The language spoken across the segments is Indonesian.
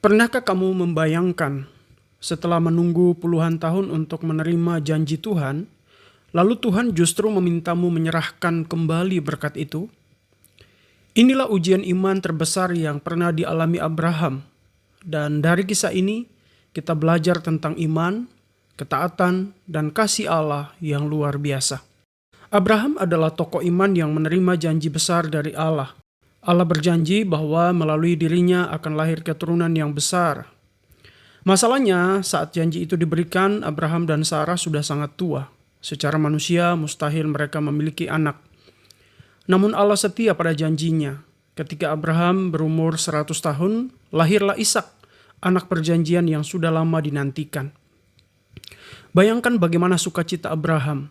Pernahkah kamu membayangkan setelah menunggu puluhan tahun untuk menerima janji Tuhan, lalu Tuhan justru memintamu menyerahkan kembali berkat itu? Inilah ujian iman terbesar yang pernah dialami Abraham. Dan dari kisah ini, kita belajar tentang iman, ketaatan, dan kasih Allah yang luar biasa. Abraham adalah tokoh iman yang menerima janji besar dari Allah. Allah berjanji bahwa melalui dirinya akan lahir keturunan yang besar. Masalahnya, saat janji itu diberikan, Abraham dan Sarah sudah sangat tua. Secara manusia, mustahil mereka memiliki anak. Namun Allah setia pada janjinya. Ketika Abraham berumur 100 tahun, lahirlah Ishak, anak perjanjian yang sudah lama dinantikan. Bayangkan bagaimana sukacita Abraham.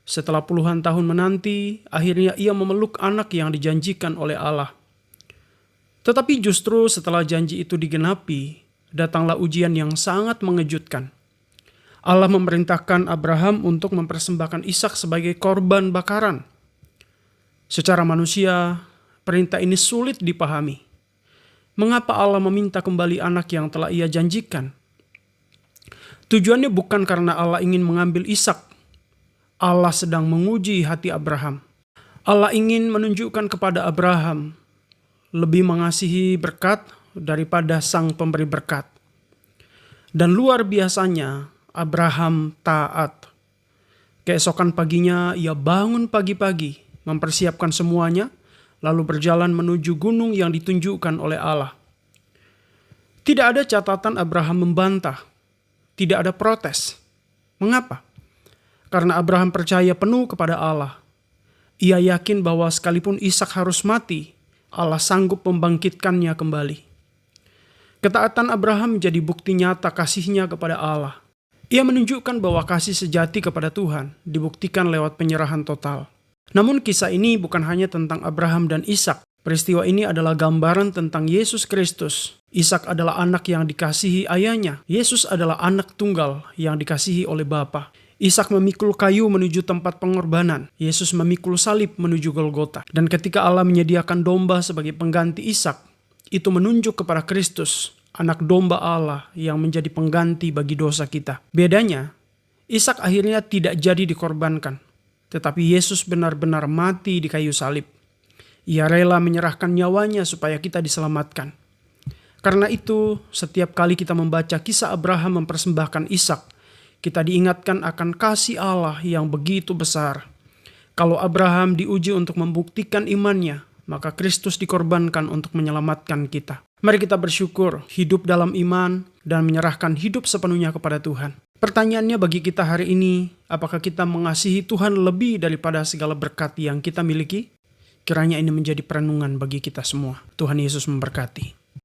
Setelah puluhan tahun menanti, akhirnya ia memeluk anak yang dijanjikan oleh Allah. Tetapi justru setelah janji itu digenapi, datanglah ujian yang sangat mengejutkan. Allah memerintahkan Abraham untuk mempersembahkan Ishak sebagai korban bakaran. Secara manusia, perintah ini sulit dipahami. Mengapa Allah meminta kembali anak yang telah ia janjikan? Tujuannya bukan karena Allah ingin mengambil Ishak. Allah sedang menguji hati Abraham. Allah ingin menunjukkan kepada Abraham lebih mengasihi berkat daripada sang pemberi berkat. Dan luar biasanya, Abraham taat. Keesokan paginya, ia bangun pagi-pagi, mempersiapkan semuanya, lalu berjalan menuju gunung yang ditunjukkan oleh Allah. Tidak ada catatan Abraham membantah, tidak ada protes. Mengapa? Karena Abraham percaya penuh kepada Allah. Ia yakin bahwa sekalipun Ishak harus mati, Allah sanggup membangkitkannya kembali. Ketaatan Abraham menjadi bukti nyata kasihnya kepada Allah. Ia menunjukkan bahwa kasih sejati kepada Tuhan dibuktikan lewat penyerahan total. Namun kisah ini bukan hanya tentang Abraham dan Ishak. Peristiwa ini adalah gambaran tentang Yesus Kristus. Ishak adalah anak yang dikasihi ayahnya. Yesus adalah anak tunggal yang dikasihi oleh Bapa. Ishak memikul kayu menuju tempat pengorbanan. Yesus memikul salib menuju Golgota. Dan ketika Allah menyediakan domba sebagai pengganti Ishak, itu menunjuk kepada Kristus, anak domba Allah yang menjadi pengganti bagi dosa kita. Bedanya, Ishak akhirnya tidak jadi dikorbankan. Tetapi Yesus benar-benar mati di kayu salib. Ia rela menyerahkan nyawanya supaya kita diselamatkan. Karena itu, setiap kali kita membaca kisah Abraham mempersembahkan Ishak, kita diingatkan akan kasih Allah yang begitu besar. Kalau Abraham diuji untuk membuktikan imannya, maka Kristus dikorbankan untuk menyelamatkan kita. Mari kita bersyukur, hidup dalam iman, dan menyerahkan hidup sepenuhnya kepada Tuhan. Pertanyaannya bagi kita hari ini, apakah kita mengasihi Tuhan lebih daripada segala berkat yang kita miliki? Kiranya ini menjadi perenungan bagi kita semua. Tuhan Yesus memberkati.